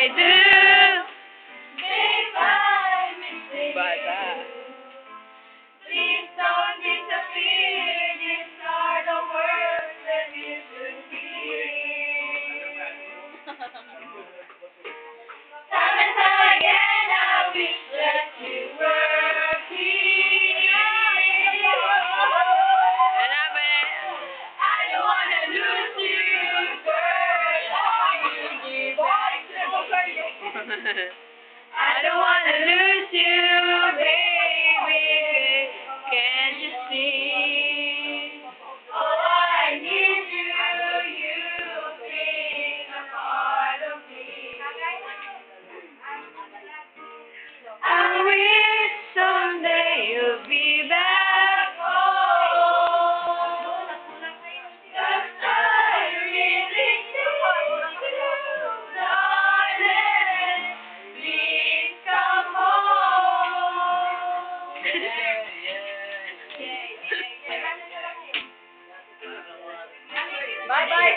I do. Make my mistake. Bata. Please don't disappear. These are the words that you should hear. Time and time again, I wish that you were here. I don't wanna lose you, girl. I don't wanna lose you, baby. Can't you see? Oh, I need you. You being a part of me. I wish someday you'll be back home. 'Cause I really miss you, darling. Please come home. Bye-bye.